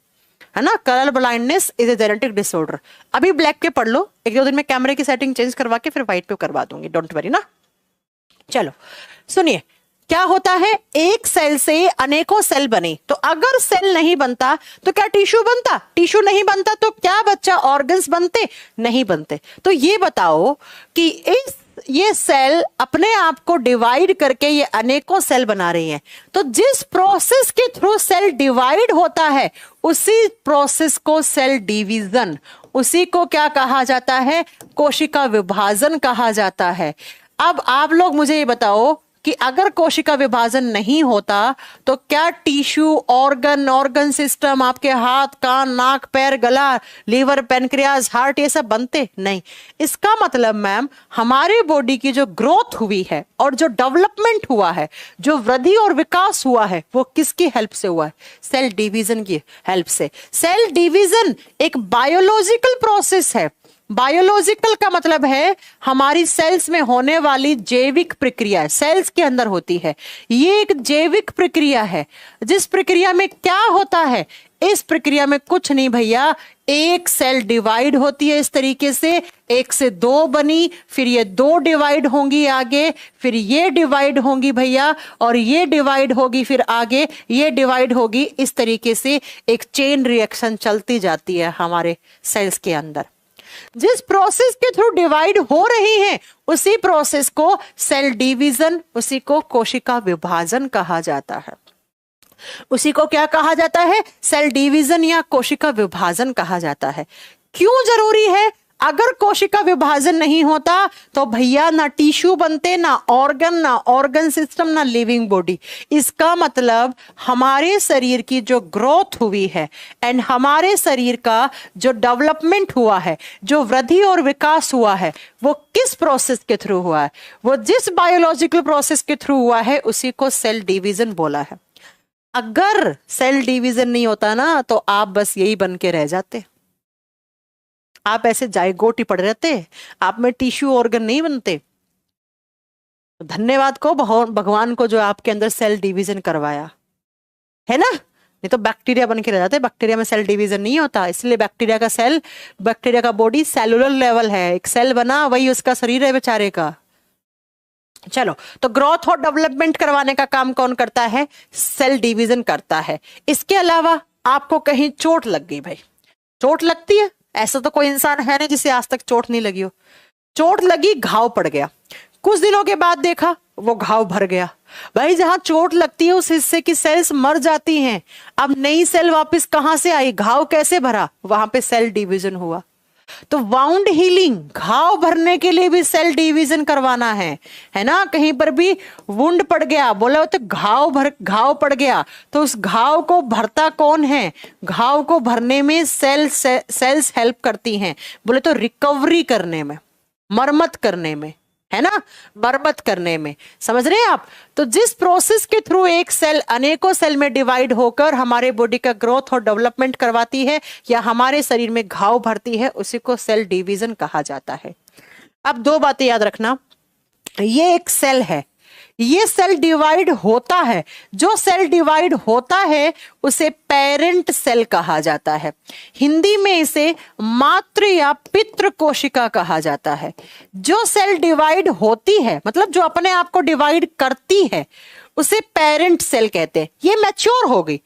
है ना। Colour blindness is a genetic disorder. अभी ब्लैक पे पढ़ लो, 1-2 दिन में कैमरे की सेटिंग चेंज करवा के फिर व्हाइट पे करवा दूंगी, डोंट वरी ना। चलो सुनिए, क्या होता है, एक सेल से अनेकों सेल बने, तो अगर सेल नहीं बनता तो क्या टिश्यू बनता, टिश्यू नहीं बनता तो क्या बच्चा ऑर्गन्स बनते, नहीं बनते। तो ये बताओ कि ये सेल अपने आप को डिवाइड करके ये अनेकों सेल बना रही हैं, तो जिस प्रोसेस के थ्रू सेल डिवाइड होता है उसी प्रोसेस को सेल डिवीजन, उसी को क्या कहा जाता है, कोशिका विभाजन कहा जाता है। अब आप लोग मुझे ये बताओ कि अगर कोशिका विभाजन नहीं होता तो क्या टिश्यू, ऑर्गन सिस्टम, आपके हाथ, कान, नाक, पैर, गला, लीवर, पेनक्रियाज, हार्ट, ये सब बनते नहीं। इसका मतलब मैम हमारे बॉडी की जो ग्रोथ हुई है और जो डेवलपमेंट हुआ है, जो वृद्धि और विकास हुआ है, वो किसकी हेल्प से हुआ है, सेल डिवीजन की हेल्प से। सेल डिवीजन एक बायोलॉजिकल प्रोसेस है। बायोलॉजिकल का मतलब है हमारी सेल्स में होने वाली जैविक प्रक्रिया, सेल्स के अंदर होती है, ये एक जैविक प्रक्रिया है। जिस प्रक्रिया में क्या होता है, इस प्रक्रिया में कुछ नहीं भैया, एक सेल डिवाइड होती है इस तरीके से, 1 से 2 बनी, फिर ये 2 डिवाइड होंगी आगे, फिर ये डिवाइड होंगी भैया, और ये डिवाइड होगी, फिर आगे ये डिवाइड होगी। इस तरीके से एक चेन रिएक्शन चलती जाती है हमारे सेल्स के अंदर। जिस प्रोसेस के थ्रू डिवाइड हो रही है उसी प्रोसेस को सेल डिवीजन, उसी को कोशिका विभाजन कहा जाता है। उसी को क्या कहा जाता है, सेल डिवीजन या कोशिका विभाजन कहा जाता है। क्यों जरूरी है, अगर कोशिका विभाजन नहीं होता तो भैया ना टिश्यू बनते, ना ऑर्गन सिस्टम, ना लिविंग बॉडी। इसका मतलब हमारे शरीर की जो ग्रोथ हुई है एंड हमारे शरीर का जो डेवलपमेंट हुआ है, जो वृद्धि और विकास हुआ है, वो किस प्रोसेस के थ्रू हुआ है, वो जिस बायोलॉजिकल प्रोसेस के थ्रू हुआ है उसी को सेल डिवीजन बोला है। अगर सेल डिवीजन नहीं होता ना तो आप बस यही बन के रह जाते, आप ऐसे जायगोट ही पड़े रहते, आप में टिश्यू ऑर्गन नहीं बनते। धन्यवाद को भगवान को जो आपके अंदर सेल डिवीजन करवाया है ना, नहीं तो बैक्टीरिया बन के रह जाते। बैक्टीरिया में सेल डिवीजन नहीं होता, इसलिए बैक्टीरिया का सेल, बैक्टीरिया का बॉडी सेलुलर लेवल है, एक सेल बना वही उसका शरीर है बेचारे का। चलो, तो ग्रोथ और डेवलपमेंट करवाने का काम कौन करता है, सेल डिवीजन करता है। इसके अलावा आपको कहीं चोट लग गई, भाई चोट लगती है, ऐसा तो कोई इंसान है नहीं जिसे आज तक चोट नहीं लगी हो। चोट लगी, घाव पड़ गया, कुछ दिनों के बाद देखा वो घाव भर गया। भाई जहां चोट लगती है उस हिस्से की सेल्स मर जाती हैं, अब नई सेल वापस कहां से आई, घाव कैसे भरा, वहां पे सेल डिवीजन हुआ। तो वाउंड हीलिंग, घाव भरने के लिए भी सेल डिवीजन करवाना है ना। कहीं पर भी वुंड पड़ गया, बोला तो घाव पड़ गया, तो उस घाव को भरता कौन है, घाव को भरने में सेल्स हेल्प करती हैं, बोले तो रिकवरी करने में, मरम्मत करने में, है ना, मरम्मत करने में, समझ रहे हैं आप। तो जिस प्रोसेस के थ्रू एक सेल अनेकों सेल में डिवाइड होकर हमारे बॉडी का ग्रोथ और डेवलपमेंट करवाती है या हमारे शरीर में घाव भरती है, उसी को सेल डिवीजन कहा जाता है। अब 2 बातें याद रखना, ये एक सेल है, ये सेल डिवाइड होता है, जो सेल डिवाइड होता है उसे पेरेंट सेल कहा जाता है। हिंदी में इसे मातृ या पितृ कोशिका कहा जाता है। जो सेल डिवाइड होती है, मतलब जो अपने आप को डिवाइड करती है, उसे पेरेंट सेल कहते हैं। ये मैच्योर हो गई,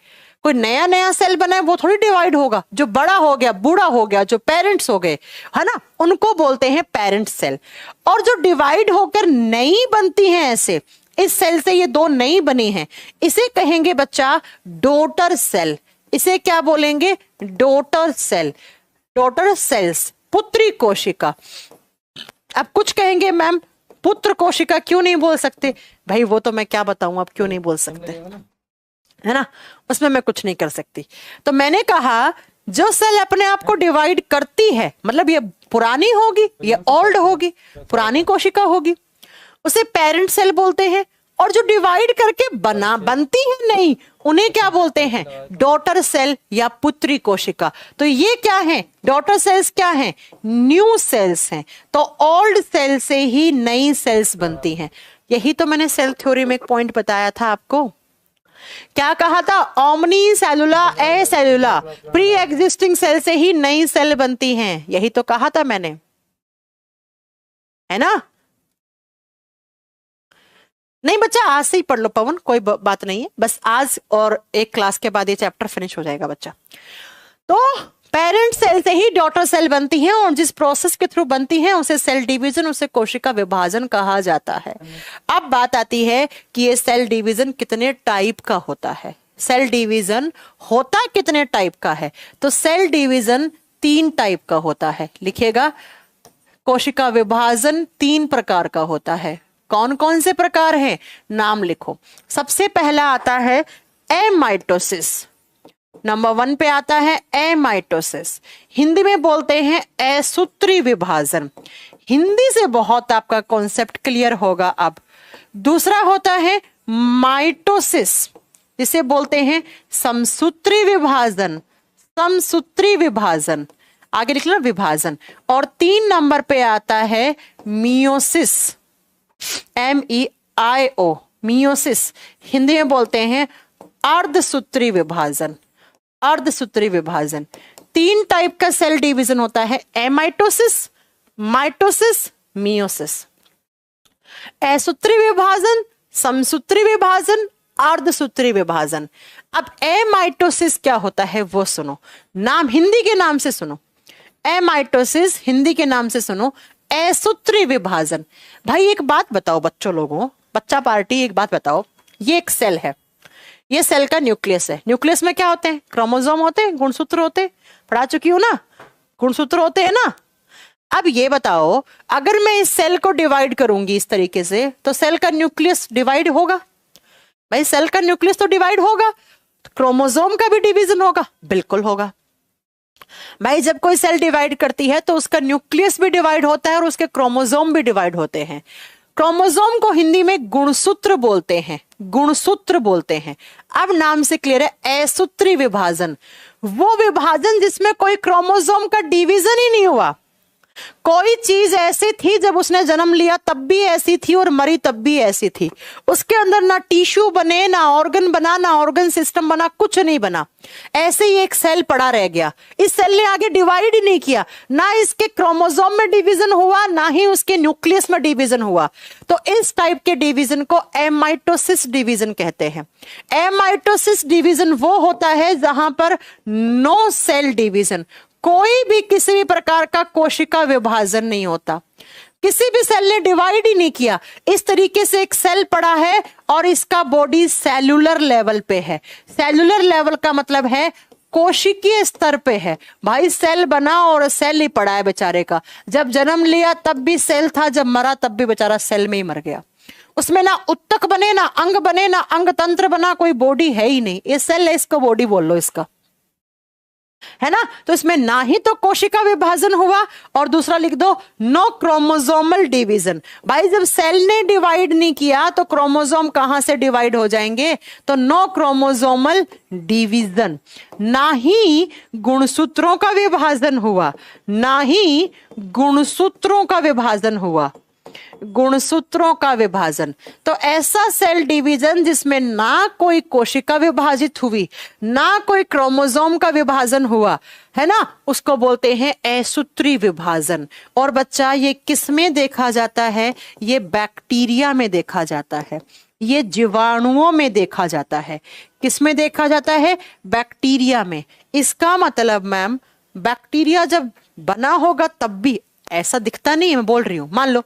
कोई नया सेल बना है वो थोड़ी डिवाइड होगा, जो बड़ा हो गया, बूढ़ा हो गया, जो पेरेंट्स हो गए, है ना, उनको बोलते हैं पेरेंट सेल। और जो डिवाइड होकर नई बनती हैं, ऐसे इस सेल से ये 2 नई बनी हैं, इसे कहेंगे बच्चा डॉटर सेल। इसे क्या बोलेंगे, डॉटर सेल, डॉटर सेल्स, पुत्री कोशिका। अब कुछ कहेंगे मैम पुत्र कोशिका क्यों नहीं बोल सकते, भाई वो तो मैं क्या बताऊं, अब क्यों नहीं बोल सकते, है ना, उसमें मैं कुछ नहीं कर सकती। तो मैंने कहा जो सेल अपने आप को डिवाइड करती है, मतलब ये पुरानी होगी, ये ओल्ड होगी, पुरानी कोशिका होगी, उसे पेरेंट सेल बोलते हैं। और जो डिवाइड करके बनती है नहीं, उन्हें क्या बोलते हैं, डॉटर सेल या पुत्री कोशिका। तो ये क्या है, डॉटर सेल्स क्या है, न्यू सेल्स हैं। तो ओल्ड सेल से ही नई सेल्स बनती हैं। यही तो मैंने सेल थ्योरी में एक पॉइंट बताया था आपको, क्या कहा था, ओमनी सेलुला ए सेलुला, प्री एग्जिस्टिंग सेल से ही नई सेल बनती हैं, यही तो कहा था मैंने, है ना। नहीं बच्चा आज से ही पढ़ लो पवन, कोई बात नहीं है, बस आज और एक क्लास के बाद ये चैप्टर फिनिश हो जाएगा बच्चा। तो पेरेंट सेल से ही डॉटर सेल बनती है, और जिस प्रोसेस के थ्रू बनती है उसे सेल डिवीजन, उसे कोशिका विभाजन कहा जाता है। अब बात आती है कि ये सेल डिवीजन कितने टाइप का होता है, सेल डिवीजन होता कितने टाइप का है। तो सेल डिवीजन 3 टाइप का होता है, लिखिएगा, कोशिका विभाजन 3 प्रकार का होता है। कौन कौन से प्रकार हैं, नाम लिखो। सबसे पहला आता है एमाइटोसिस, नंबर 1 पे आता है एमाइटोसिस, हिंदी में बोलते हैं असूत्री विभाजन। हिंदी से बहुत आपका कॉन्सेप्ट क्लियर होगा अब। दूसरा होता है माइटोसिस, जिसे बोलते हैं समसूत्री विभाजन, समसूत्री विभाजन, आगे लिख लो विभाजन। और 3 नंबर पे आता है मियोसिस, MEIO, मियोसिस, हिंदी में बोलते हैं अर्धसूत्री विभाजन, अर्धसूत्री विभाजन। 3 टाइप का सेल डिवीजन होता है, एमाइटोसिस, माइटोसिस, मियोसिस। असूत्री विभाजन, समसूत्री विभाजन, अर्धसूत्री विभाजन। अब एमाइटोसिस क्या होता है वो सुनो, नाम हिंदी के नाम से सुनो, एमाइटोसिस हिंदी के नाम से सुनो, असूत्री विभाजन। भाई एक बात बताओ बच्चों लोगों, बच्चा पार्टी एक बात बताओ, ये एक सेल है, ये सेल का न्यूक्लियस है, न्यूक्लियस में क्या होते हैं, क्रोमोसोम होते हैं, गुणसूत्र होते हैं, पढ़ा चुकी हूं ना, गुणसूत्र होते हैं ना। अब ये बताओ अगर मैं इस सेल को डिवाइड करूंगी इस तरीके से, तो सेल का न्यूक्लियस डिवाइड होगा, भाई सेल का न्यूक्लियस तो डिवाइड होगा, क्रोमोसोम का भी डिवीजन होगा, बिल्कुल होगा। भाई जब कोई सेल डिवाइड करती है तो उसका न्यूक्लियस भी डिवाइड होता है और उसके क्रोमोसोम भी डिवाइड होते हैं। क्रोमोसोम को हिंदी में गुणसूत्र बोलते हैं, गुणसूत्र बोलते हैं। अब नाम से क्लियर है, असूत्री विभाजन, वो विभाजन जिसमें कोई क्रोमोसोम का डिवीजन ही नहीं हुआ। कोई चीज ऐसी थी जब उसने जन्म लिया तब भी ऐसी थी और मरी तब भी ऐसी थी, उसके अंदर ना टिश्यू बने, ना ऑर्गन बना, ना ऑर्गन सिस्टम बना, कुछ नहीं बना, ऐसे ही एक सेल पड़ा रह गया। इस सेल ने आगे डिवाइड ही नहीं किया, ना इसके क्रोमोसोम में डिवीजन हुआ, ना ही उसके न्यूक्लियस में डिवीजन हुआ। तो इस टाइप के डिवीजन को एमाइटोसिस डिवीजन कहते हैं। एमाइटोसिस डिवीजन वो होता है जहां पर नो सेल डिवीजन, कोई भी किसी भी प्रकार का कोशिका विभाजन नहीं होता, किसी भी सेल ने डिवाइड ही नहीं किया। इस तरीके से एक सेल पड़ा है और इसका बॉडी सेलुलर लेवल पे है। सेलुलर लेवल का मतलब है कोशिकीय स्तर पे है। भाई सेल बना और सेल ही पड़ा है बेचारे का, जब जन्म लिया तब भी सेल था, जब मरा तब भी बेचारा सेल में ही मर गया। उसमें ना उत्तक बने, ना अंग बने, ना अंग तंत्र बना, कोई बॉडी है ही नहीं। ये सेल है, इसको बॉडी बोल लो इसका, है ना। तो इसमें ना ही तो कोशिका विभाजन हुआ और दूसरा लिख दो नो क्रोमोसोमल डिवीजन। भाई जब सेल ने डिवाइड नहीं किया तो क्रोमोसोम कहां से डिवाइड हो जाएंगे, तो नो क्रोमोसोमल डिवीजन। ना ही गुणसूत्रों का विभाजन हुआ, ना ही गुणसूत्रों का विभाजन हुआ, गुणसूत्रों का विभाजन। तो ऐसा सेल डिवीजन जिसमें ना कोई कोशिका विभाजित हुई, ना कोई क्रोमोसोम का विभाजन हुआ, है ना, उसको बोलते हैं असूत्री विभाजन। और बच्चा ये किस में देखा जाता है, ये बैक्टीरिया में देखा जाता है, ये जीवाणुओं में देखा जाता है। किस में देखा जाता है, बैक्टीरिया में। इसका मतलब मैम बैक्टीरिया जब बना होगा तब भी ऐसा दिखता नहीं है, मैं बोल रही हूं, मान लो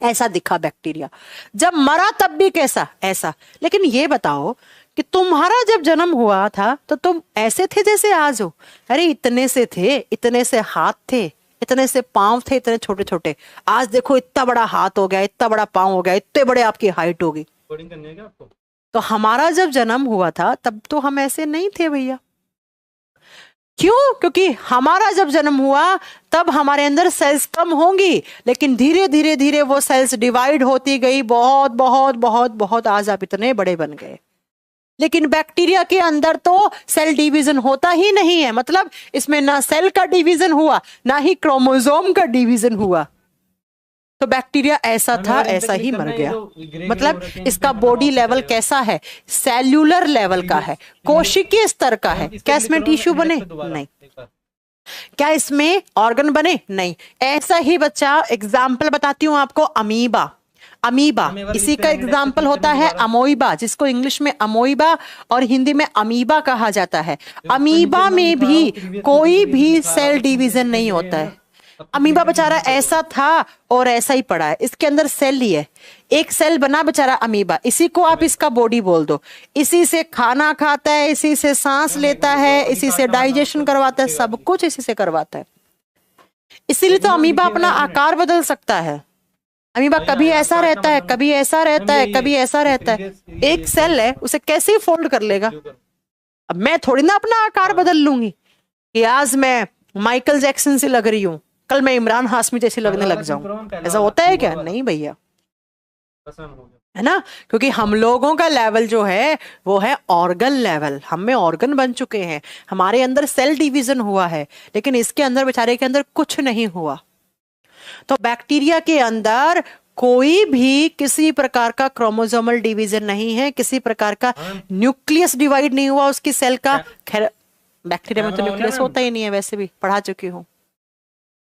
ऐसा दिखा बैक्टीरिया, जब मरा तब भी कैसा, ऐसा। लेकिन ये बताओ कि तुम्हारा जब जन्म हुआ था तो तुम ऐसे थे जैसे आज हो? अरे इतने से थे, इतने से हाथ थे, इतने से पांव थे, इतने छोटे छोटे, आज देखो इतना बड़ा हाथ हो गया, इतना बड़ा पांव हो गया, इतने बड़े आपकी हाइट होगी। कोडिंग करनी है क्या आपको? तो हमारा जब जन्म हुआ था तब तो हम ऐसे नहीं थे भैया। क्यों? क्योंकि हमारा जब जन्म हुआ तब हमारे अंदर सेल्स कम होंगी, लेकिन धीरे धीरे धीरे वो सेल्स डिवाइड होती गई, बहुत बहुत बहुत बहुत, आज आप इतने बड़े बन गए। लेकिन बैक्टीरिया के अंदर तो सेल डिवीजन होता ही नहीं है, मतलब इसमें ना सेल का डिवीजन हुआ ना ही क्रोमोसोम का डिवीजन हुआ। तो बैक्टीरिया ऐसा था, ऐसा ही मर गया। मतलब इसका बॉडी लेवल कैसा है? सेल्यूलर लेवल का है, कोशिकीय स्तर का है। क्या इसमें टिश्यू बने? नहीं। क्या इसमें ऑर्गन बने? नहीं। ऐसा ही बच्चा, एग्जाम्पल बताती हूं आपको, अमीबा। अमीबा इसी का एग्जाम्पल होता है अमोइबा, जिसको इंग्लिश में अमोइबा और हिंदी में अमीबा कहा जाता है। अमीबा में भी कोई भी सेल डिवीजन नहीं होता है। अमीबा बेचारा ऐसा था और ऐसा ही पड़ा है, इसके अंदर सेल ही है, एक सेल बना बेचारा अमीबा, इसी को आप इसका बॉडी बोल दो। इसी से खाना खाता है, इसी से सांस लेता है, इसी से डाइजेशन करवाता है, सब कुछ इसी से करवाता है। इसीलिए तो अमीबा अपना आकार बदल सकता है। अमीबा कभी ऐसा रहता है, कभी ऐसा रहता है, कभी ऐसा रहता है। एक सेल है, उसे कैसे फोल्ड कर लेगा? अब मैं थोड़ी ना अपना आकार बदल लूंगी कि आज मैं माइकल जैक्सन से लग रही हूं, कल मैं इमरान हाशमी जैसी लगने लग जाऊं। ऐसा होता है क्या? नहीं भैया, है ना। क्योंकि हम लोगों का लेवल जो है वो है ऑर्गन लेवल, हम में ऑर्गन बन चुके हैं, हमारे अंदर सेल डिवीजन हुआ है, लेकिन इसके अंदर बेचारे के अंदर कुछ नहीं हुआ। तो बैक्टीरिया के अंदर कोई भी किसी प्रकार का क्रोमोसोमल डिवीजन नहीं है, किसी प्रकार का न्यूक्लियस डिवाइड नहीं हुआ उसकी सेल का। खैर बैक्टीरिया में तो न्यूक्लियस होता ही नहीं है, वैसे भी पढ़ा चुकी हूं,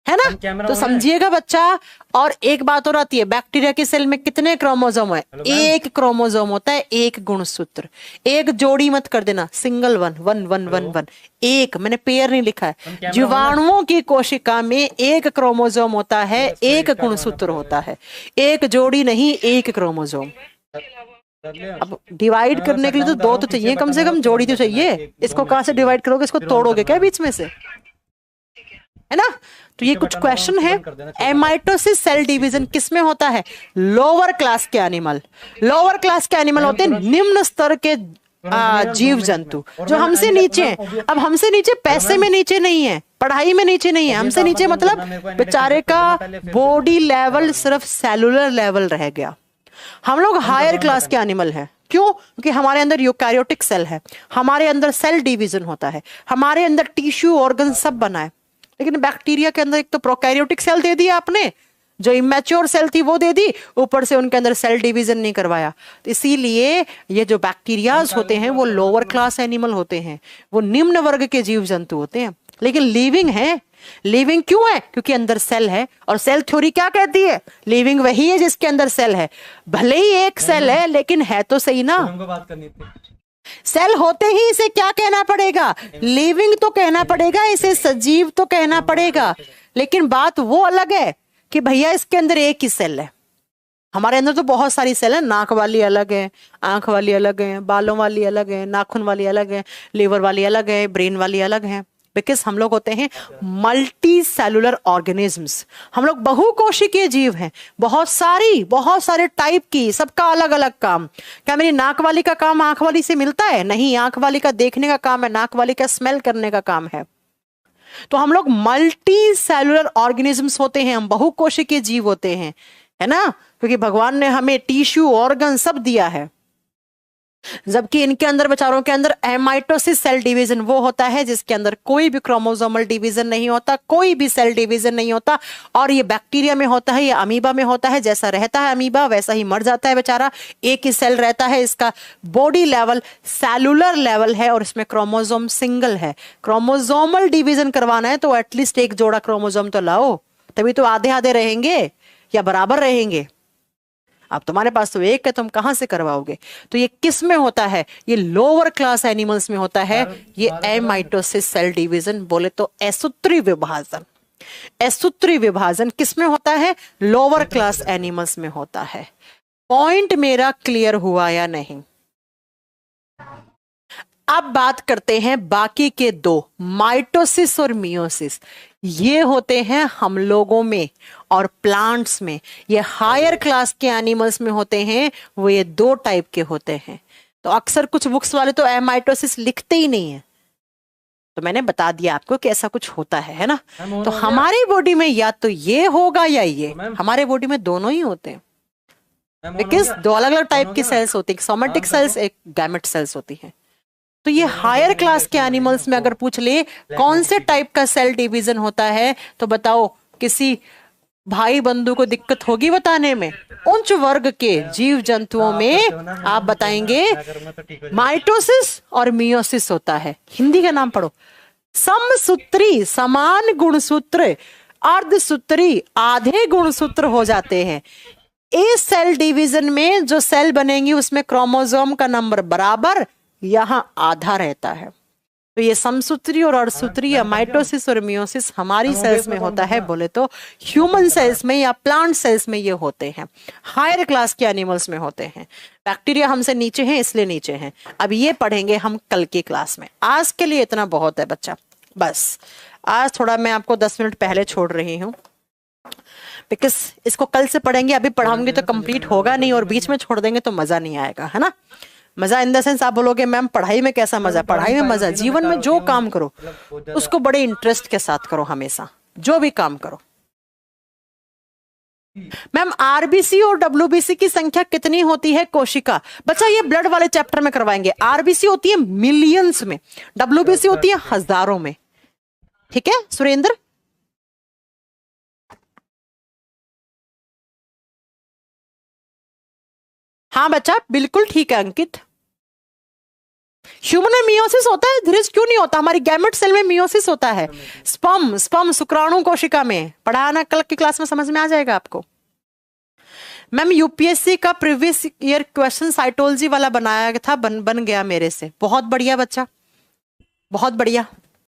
है ना। तो समझिएगा बच्चा। और एक बात और आती है, बैक्टीरिया के सेल में कितने क्रोमोसोम है? एक क्रोमोसोम होता है, एक गुणसूत्र। एक जोड़ी मत कर देना, single one one one one one, एक, मैंने पेयर नहीं लिखा है। जीवाणुओं की कोशिका में एक क्रोमोसोम होता है, एक गुणसूत्र होता है, एक जोड़ी नहीं, एक क्रोमोसोम। अब डिवाइड करने के लिए तो दो तो चाहिए कम से कम, जोड़ी तो चाहिए। इसको कहां से डिवाइड करोगे? इसको तोड़ोगे क्या बीच में से, है ना। तो ये कुछ क्वेश्चन है। एमाइटोसिस सेल डिवीजन किसमें होता है? लोअर क्लास के एनिमल। लोअर क्लास के एनिमल होते हैं निम्न स्तर के जीव जंतु, जो हमसे नीचे हैं। अब हमसे नीचे पैसे में नीचे नहीं है, पढ़ाई में नीचे नहीं है, हमसे नीचे मतलब बेचारे का बॉडी लेवल सिर्फ सेलुलर लेवल रह गया। हम लोग हायर क्लास के एनिमल हैं। क्यों? क्योंकि हमारे अंदर यूकैरियोटिक सेल है, हमारे अंदर सेल डिवीजन होता है, हमारे अंदर टिश्यू ऑर्गन सब बना है। लेकिन बैक्टीरिया के अंदर एक तो प्रोकैरियोटिक सेल दे दिया आपने, जो इमेच्योर सेल थी वो दे दी, ऊपर से उनके अंदर सेल डिवीजन नहीं करवाया। तो इसीलिए ये जो बैक्टीरियाज होते हैं वो लोअर क्लास एनिमल होते हैं, वो निम्न वर्ग के जीव जंतु होते हैं, लेकिन लिविंग है। लिविंग क्यों है? क्योंकि अंदर सेल है। और सेल थ्योरी क्या कहती है? लिविंग वही है जिसके अंदर सेल है, भले ही एक सेल है लेकिन है तो सही ना। बात करनी थी। सेल होते ही इसे क्या कहना पड़ेगा? लिविंग तो कहना पड़ेगा, इसे सजीव तो कहना पड़ेगा। लेकिन बात वो अलग है कि भैया इसके अंदर एक ही सेल है। हमारे अंदर तो बहुत सारी सेल है, नाक वाली अलग है, आंख वाली अलग है, बालों वाली अलग है, नाखून वाली अलग है, लिवर वाली अलग है, ब्रेन वाली अलग है। बिकॉज हम लोग होते हैं मल्टी सेलुलर ऑर्गेनिजम्स, हम लोग बहुकोशिकीय जीव हैं, बहुत सारे टाइप की, सबका अलग अलग काम। क्या मेरी नाक वाली का काम आंख वाली से मिलता है? नहीं, आंख वाली का देखने का काम है, नाक वाली का स्मेल करने का काम है। तो हम लोग मल्टी सेलुलर ऑर्गेनिजम्स होते हैं, हम बहुकोशिकीय जीव होते हैं, है ना। क्योंकि भगवान ने हमें टिश्यू ऑर्गन सब दिया है। जबकि इनके अंदर, बेचारों के अंदर एमाइटोसिस सेल डिवीजन वो होता है जिसके अंदर कोई भी क्रोमोसोमल डिवीजन नहीं होता, कोई भी सेल डिवीजन नहीं होता। और ये बैक्टीरिया में होता है, ये अमीबा में होता है। जैसा रहता है अमीबा वैसा ही मर जाता है बेचारा, एक ही सेल रहता है। इसका बॉडी लेवल सेलुलर लेवल है और इसमें क्रोमोसोम सिंगल है। क्रोमोसोमल डिवीजन करवाना है तो एटलीस्ट एक जोड़ा क्रोमोसोम तो लाओ, तभी तो आधे आधे रहेंगे या बराबर रहेंगे। अब तुम्हारे पास तो एक है, तुम कहां से करवाओगे? तो ये किस में होता है? ये लोअर क्लास एनिमल्स में होता है। ये एमाइटोसिस सेल डिवीजन बोले तो एसूत्री विभाजन। एसूत्री विभाजन किस में होता है? लोअर क्लास एनिमल्स में होता है। पॉइंट मेरा क्लियर हुआ या नहीं? अब बात करते हैं बाकी के दो, माइटोसिस और मियोसिस। ये होते हैं हम लोगों में और प्लांट्स में। ये हायर क्लास के एनिमल्स में होते हैं, वो ये दो टाइप के होते हैं। तो अक्सर कुछ बुक्स वाले तो माइटोसिस लिखते ही नहीं है, तो मैंने बता दिया आपको कि ऐसा कुछ होता है ना। तो हमारी बॉडी में या तो ये होगा या ये, हमारे बॉडी में दोनों ही होते हैं, बिकॉज दो अलग अलग टाइप की सेल्स होती है, सोमेटिक सेल्स, एक गैमेट सेल्स होती है। तो ये हायर क्लास के एनिमल्स में अगर पूछ ले कौन से टाइप का सेल डिवीजन होता है, तो बताओ किसी भाई बंधु को दिक्कत होगी बताने में? उच्च वर्ग के जीव जंतुओं में आप बताएंगे माइटोसिस और मियोसिस होता है। हिंदी का नाम पढ़ो, समसूत्री समान गुणसूत्र, अर्धसूत्री आधे गुणसूत्र हो जाते हैं। इस सेल डिवीजन में जो सेल बनेंगी उसमें क्रोमोसोम का नंबर बराबर यहां आधा रहता है। तो ये समसूत्री और अर्धसूत्री या माइटोसिस और मियोसिस हमारी सेल्स में होता है, बोले तो ह्यूमन सेल्स में या प्लांट सेल्स में ये होते हैं, हायर क्लास के एनिमल्स में होते हैं। बैक्टीरिया हमसे नीचे हैं इसलिए नीचे हैं। अब ये पढ़ेंगे हम कल की क्लास में। आज के लिए इतना बहुत है बच्चा, बस आज थोड़ा मैं आपको 10 मिनट पहले छोड़ रही हूँ, बिकॉज इसको कल से पढ़ेंगे, अभी पढ़ाऊंगी तो कंप्लीट होगा नहीं, और बीच में छोड़ देंगे तो मजा नहीं आएगा, है ना। मजा इन द सेंस आप बोलोगे मैम पढ़ाई में कैसा मजा? पढ़ाई में मजा, जीवन में जो काम करो उसको बड़े इंटरेस्ट के साथ करो, हमेशा जो भी काम करो। मैम आरबीसी और डब्ल्यूबीसी की संख्या कितनी होती है कोशिका? बच्चा ये ब्लड वाले चैप्टर में करवाएंगे। आरबीसी होती है मिलियंस में, डब्ल्यूबीसी होती है हजारों में। ठीक है सुरेंद्र? हाँ बच्चा बिल्कुल ठीक है अंकित। ह्यूमन में मियोसिस होता है, धीरज क्यों नहीं होता? हमारी गैमेट सेल में मियोसिस होता है। स्पर्म शुक्राणु कोशिका में पढ़ाना, कल की क्लास में समझ में आ जाएगा आपको। मैम यूपीएससी का प्रीवियस ईयर क्वेश्चन साइटोलॉजी वाला बनाया था, बन गया मेरे से। बहुत बढ़िया बच्चा, बहुत बढ़िया।